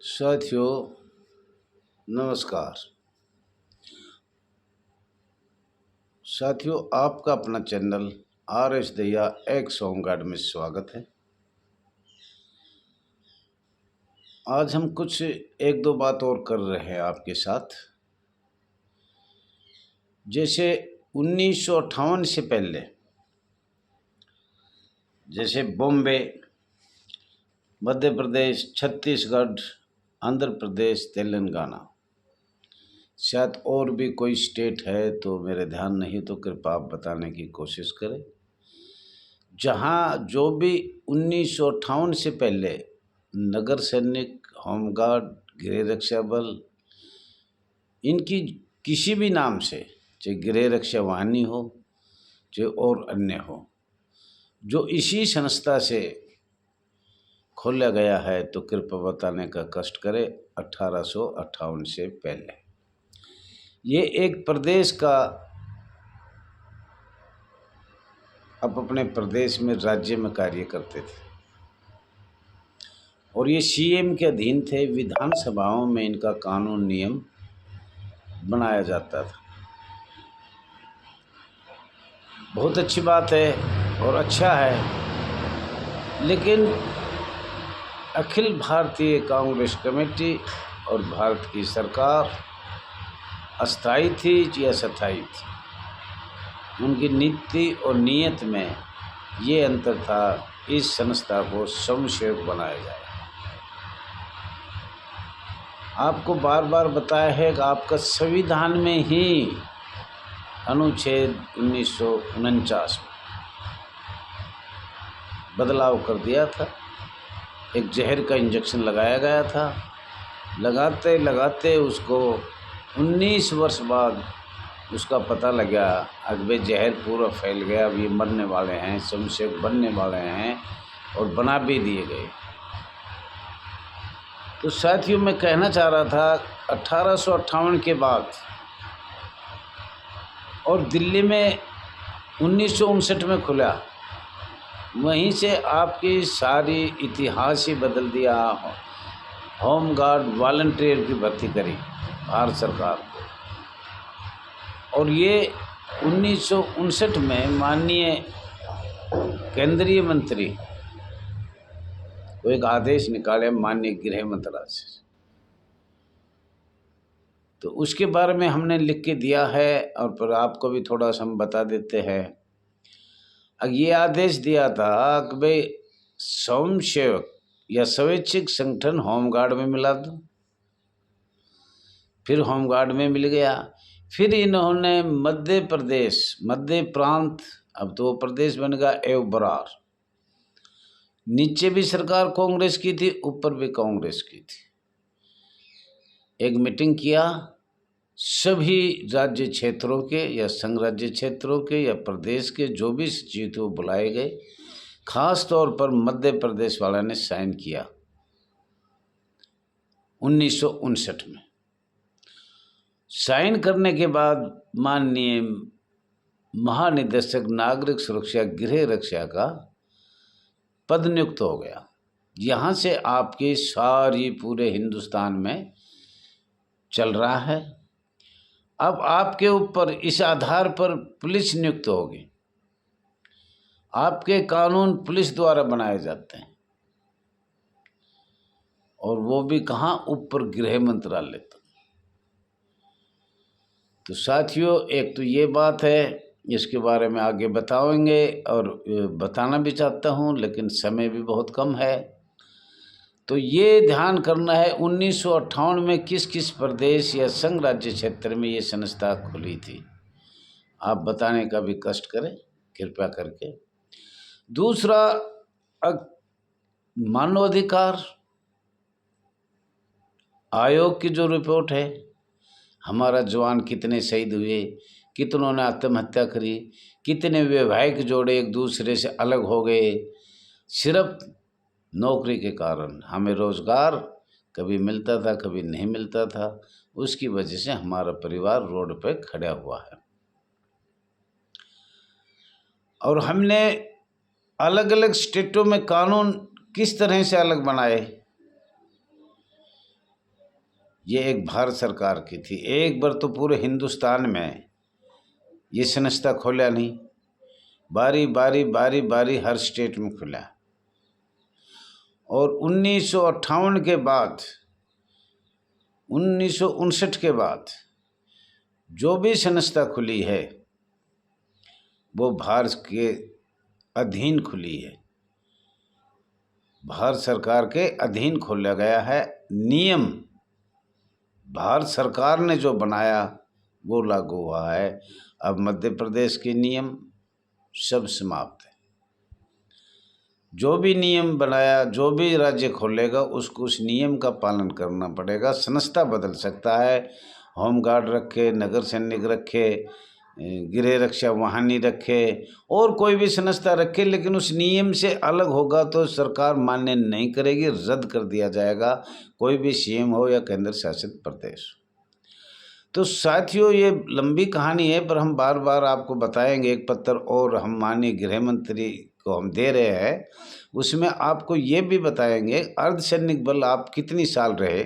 साथियों नमस्कार। साथियों आपका अपना चैनल RS दया एक्स होमगार्ड में स्वागत है। आज हम कुछ एक दो बात और कर रहे हैं आपके साथ। जैसे 1958 से पहले जैसे बॉम्बे, मध्य प्रदेश, छत्तीसगढ़, आंध्र प्रदेश, तेलंगाना, शायद और भी कोई स्टेट है तो मेरे ध्यान नहीं, तो कृपया आप बताने की कोशिश करें। जहाँ जो भी 1958 से पहले नगर सैनिक, होमगार्ड, गृह रक्षा बल, इनकी किसी भी नाम से, चाहे गृह रक्षा वाहिनी हो चाहे और अन्य हो, जो इसी संस्था से खोला गया है, तो कृपया बताने का कष्ट करें। 1858 से पहले ये एक प्रदेश का अपने प्रदेश में, राज्य में कार्य करते थे और ये CM के अधीन थे। विधानसभाओं में इनका कानून नियम बनाया जाता था। बहुत अच्छी बात है और अच्छा है, लेकिन अखिल भारतीय कांग्रेस कमेटी और भारत की सरकार अस्थायी थी या सथाई थी, उनकी नीति और नीयत में ये अंतर था। इस संस्था को स्वयंसेवक बनाया जाए। आपको बार बार बताया है कि आपका संविधान में ही अनुच्छेद 1949 में बदलाव कर दिया था। एक जहर का इंजेक्शन लगाया गया था। लगाते लगाते उसको 19 वर्ष बाद उसका पता लगा, अब वे जहर पूरा फैल गया, अब ये मरने वाले हैं, स्वयंसेवक बनने वाले हैं, और बना भी दिए गए। तो साथियों मैं कहना चाह रहा था, 1858 के बाद और दिल्ली में 1959 में खुला, वहीं से आपकी सारी इतिहास ही बदल दिया। होमगार्ड वॉलंटियर की भर्ती करी भारत सरकार को, और ये 1959 में माननीय केंद्रीय मंत्री को एक आदेश निकाले माननीय गृह मंत्रालय से, तो उसके बारे में हमने लिख के दिया है और फिर आपको भी थोड़ा सा हम बता देते हैं। अब ये आदेश दिया था कि भाई स्वयंसेवक या स्वैच्छिक संगठन होमगार्ड में मिला दो। फिर होमगार्ड में मिल गया। फिर इन्होंने मध्य प्रदेश, मध्य प्रांत, अब तो प्रदेश बन गया एवं बरार। नीचे भी सरकार कांग्रेस की थी, ऊपर भी कांग्रेस की थी। एक मीटिंग किया, सभी राज्य क्षेत्रों के या संघ राज्य क्षेत्रों के या प्रदेश के जो भी सचिव थे वो बुलाए गए। खास तौर पर मध्य प्रदेश वाला ने साइन किया 1959 में। साइन करने के बाद माननीय महानिदेशक नागरिक सुरक्षा गृह रक्षा का पद नियुक्त हो गया। यहाँ से आपकी सारी पूरे हिंदुस्तान में चल रहा है। अब आपके ऊपर इस आधार पर पुलिस नियुक्त होगी। आपके कानून पुलिस द्वारा बनाए जाते हैं, और वो भी कहाँ, ऊपर गृह मंत्रालय तक। तो साथियों एक तो ये बात है, इसके बारे में आगे बताएंगे और बताना भी चाहता हूँ, लेकिन समय भी बहुत कम है। तो ये ध्यान करना है 1958 में किस किस प्रदेश या संघ राज्य क्षेत्र में ये संस्था खुली थी, आप बताने का भी कष्ट करें कृपया करके। दूसरा, मानवाधिकार आयोग की जो रिपोर्ट है, हमारा जवान कितने शहीद हुए, कितनों ने आत्महत्या करी, कितने वैवाहिक जोड़े एक दूसरे से अलग हो गए, सिर्फ नौकरी के कारण। हमें रोज़गार कभी मिलता था कभी नहीं मिलता था, उसकी वजह से हमारा परिवार रोड पे खड़ा हुआ है। और हमने अलग अलग स्टेटों में कानून किस तरह से अलग बनाए, ये एक भारत सरकार की थी। एक बार तो पूरे हिंदुस्तान में ये संस्था खोला नहीं, बारी बारी बारी बारी हर स्टेट में खुला। और 1958 के बाद, 1959 के बाद जो भी संस्था खुली है वो भारत के अधीन खुली है, भारत सरकार के अधीन खोला गया है। नियम भारत सरकार ने जो बनाया वो लागू हुआ है। अब मध्य प्रदेश के नियम सब समाप्त है। जो भी नियम बनाया, जो भी राज्य खोलेगा उसको उस नियम का पालन करना पड़ेगा। संस्था बदल सकता है, होमगार्ड रखे, नगर सैनिक रखे, गृह रक्षा वाहिनी रखे और कोई भी संस्था रखे, लेकिन उस नियम से अलग होगा तो सरकार मान्य नहीं करेगी, रद्द कर दिया जाएगा, कोई भी सीएम हो या केंद्र शासित प्रदेश। तो साथियों, ये लंबी कहानी है पर हम बार बार आपको बताएंगे। एक पत्र और हम माननीय गृह मंत्री को हम दे रहे हैं, उसमें आपको ये भी बताएंगे अर्धसैनिक बल आप कितनी साल रहे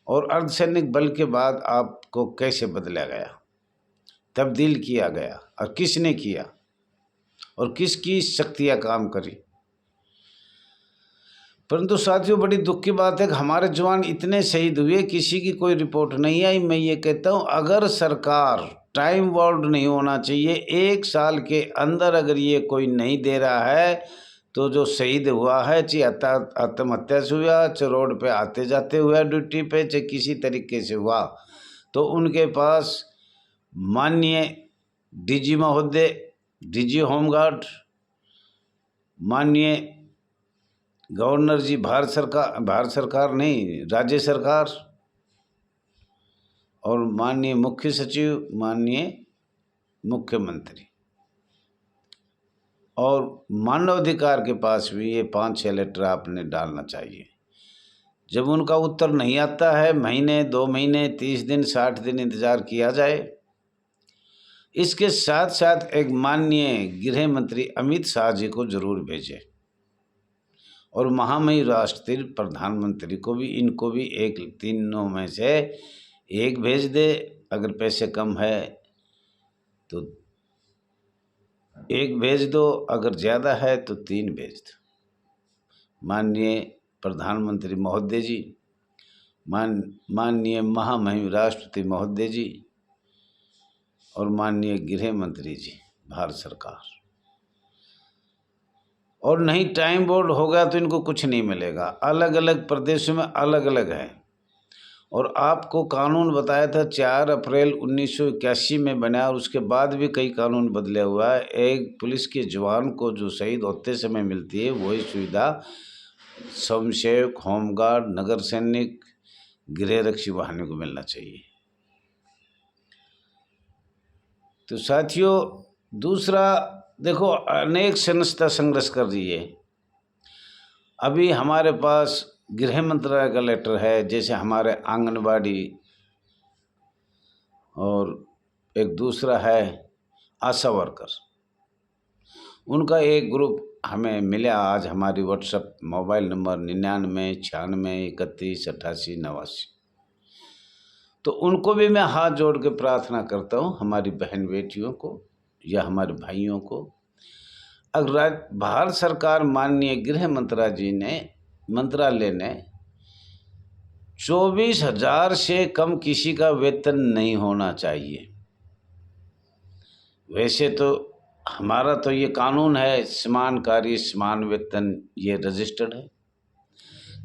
और अर्धसैनिक बल के बाद आपको कैसे बदला गया, तब्दील किया गया और किसने किया और किसकी शक्तियाँ काम करी। परंतु साथियों, बड़ी दुख की बात है कि हमारे जवान इतने शहीद हुए, किसी की कोई रिपोर्ट नहीं आई। मैं ये कहता हूँ, अगर सरकार टाइम बाउंड नहीं होना चाहिए, 1 साल के अंदर अगर ये कोई नहीं दे रहा है तो जो शहीद हुआ है, चाहे आत्महत्या से हुआ, चाहे रोड पे आते जाते हुआ ड्यूटी पे, चाहे किसी तरीके से हुआ, तो उनके पास माननीय डीजी महोदय, डीजी होमगार्ड, माननीय गवर्नर जी, भारत सरकार नहीं, राज्य सरकार, और माननीय मुख्य सचिव, माननीय मुख्यमंत्री और मानवाधिकार के पास भी ये 5-6 लेटर आपने डालना चाहिए। जब उनका उत्तर नहीं आता है, महीने, 2 महीने, 30 दिन, 60 दिन इंतज़ार किया जाए। इसके साथ साथ एक माननीय गृह मंत्री अमित शाह जी को जरूर भेजें और महामहिम राष्ट्रीय प्रधानमंत्री को भी, इनको भी एक तीनों में से एक भेज दे। अगर पैसे कम है तो 1 भेज दो, अगर ज़्यादा है तो 3 भेज दो। माननीय प्रधानमंत्री महोदय जी, माननीय महामहिम राष्ट्रपति महोदय जी और माननीय गृह मंत्री जी, भारत सरकार। और नहीं टाइम बोर्ड होगा तो इनको कुछ नहीं मिलेगा। अलग अलग प्रदेशों में अलग अलग है। और आपको कानून बताया था 4 अप्रैल 1981 में बना, और उसके बाद भी कई कानून बदले हुआ है। एक पुलिस के जवान को जो शहीद होते समय मिलती है वही सुविधा स्वयंसेवक, होमगार्ड, नगर सैनिक, गृह रक्षी वाहिनी को मिलना चाहिए। तो साथियों, दूसरा देखो, अनेक संस्था संघर्ष कर रही है। अभी हमारे पास गृह मंत्रालय का लेटर है, जैसे हमारे आंगनबाड़ी, और एक दूसरा है आशा वर्कर, उनका एक ग्रुप हमें मिला आज, हमारी व्हाट्सएप मोबाइल नंबर 999691318889। तो उनको भी मैं हाथ जोड़ के प्रार्थना करता हूँ, हमारी बहन बेटियों को या हमारे भाइयों को, अगर भारत सरकार माननीय गृह मंत्रालय ने 24,000 से कम किसी का वेतन नहीं होना चाहिए। वैसे तो हमारा तो ये कानून है, समान कार्य समान वेतन, ये रजिस्टर्ड है,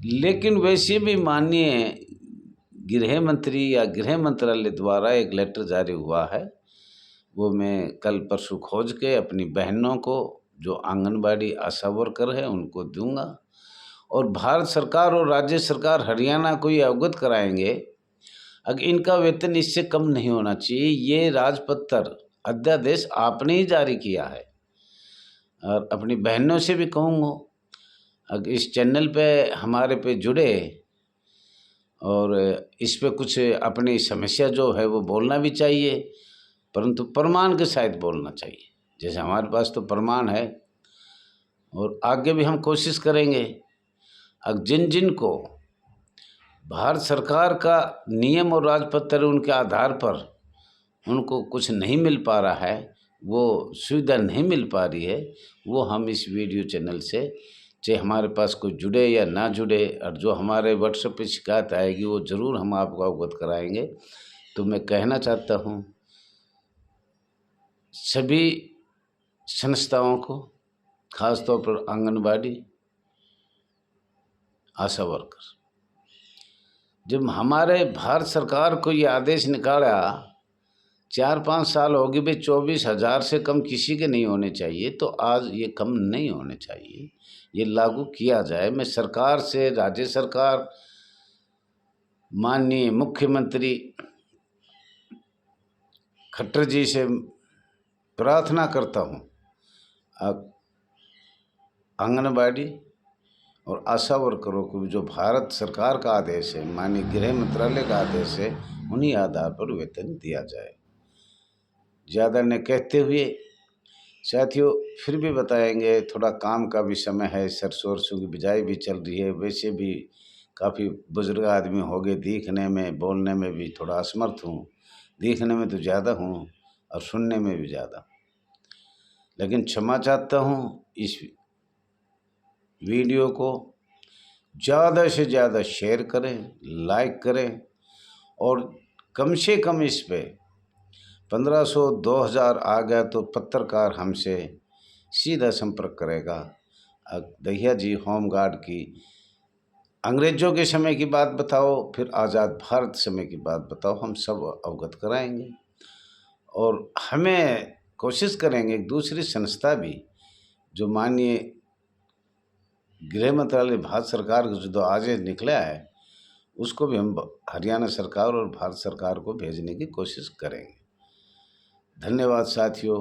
लेकिन वैसे भी माननीय गृह मंत्री या गृह मंत्रालय द्वारा एक लेटर जारी हुआ है, वो मैं कल परसों खोज के अपनी बहनों को जो आंगनबाड़ी आशा वर्कर है उनको दूंगा, और भारत सरकार और राज्य सरकार हरियाणा को ये अवगत कराएंगे अगर इनका वेतन इससे कम नहीं होना चाहिए। ये राजपत्र अध्यादेश आपने ही जारी किया है। और अपनी बहनों से भी कहूँगा, अगर इस चैनल पे हमारे पे जुड़े और इस पे कुछ अपनी समस्या जो है वो बोलना भी चाहिए, परंतु प्रमाण के साथ बोलना चाहिए। जैसे हमारे पास तो प्रमाण है, और आगे भी हम कोशिश करेंगे। अब जिन जिन को भारत सरकार का नियम और राजपत्र उनके आधार पर उनको कुछ नहीं मिल पा रहा है, वो सुविधा नहीं मिल पा रही है, वो हम इस वीडियो चैनल से, चाहे हमारे पास कोई जुड़े या ना जुड़े, और जो हमारे व्हाट्सएप पे शिकायत आएगी वो ज़रूर हम आपको अवगत कराएंगे। तो मैं कहना चाहता हूँ सभी संस्थाओं को, खासतौर पर आंगनबाड़ी, आशा वर्कर, जब हमारे भारत सरकार को ये आदेश निकाला 4-5 साल हो गए भाई 24,000 से कम किसी के नहीं होने चाहिए, तो आज ये कम नहीं होने चाहिए, ये लागू किया जाए। मैं सरकार से, राज्य सरकार, माननीय मुख्यमंत्री खट्टर जी से प्रार्थना करता हूँ, आंगनबाड़ी और आशा वर्करों को जो भारत सरकार का आदेश है, माननीय गृह मंत्रालय का आदेश है, उन्हीं आधार पर वेतन दिया जाए। ज़्यादा न कहते हुए साथियों फिर भी बताएंगे, थोड़ा काम का भी समय है, सरसों वरसों की बिजाई भी चल रही है, वैसे भी काफ़ी बुजुर्ग आदमी हो गए, दिखने में बोलने में भी थोड़ा असमर्थ हूँ, दिखने में तो ज़्यादा हूँ और सुनने में भी ज़्यादा, लेकिन क्षमा चाहता हूँ। इस वीडियो को ज़्यादा से ज़्यादा शेयर करें, लाइक करें, और कम से कम इस पे 1500-2000 आ गया तो पत्रकार हमसे सीधा संपर्क करेगा। दहिया जी होमगार्ड की अंग्रेज़ों के समय की बात बताओ, फिर आज़ाद भारत समय की बात बताओ, हम सब अवगत कराएंगे। और हमें कोशिश करेंगे एक दूसरी संस्था भी, जो माननीय गृह मंत्रालय भारत सरकार का जो आदेश निकला है, उसको भी हम हरियाणा सरकार और भारत सरकार को भेजने की कोशिश करेंगे। धन्यवाद साथियों।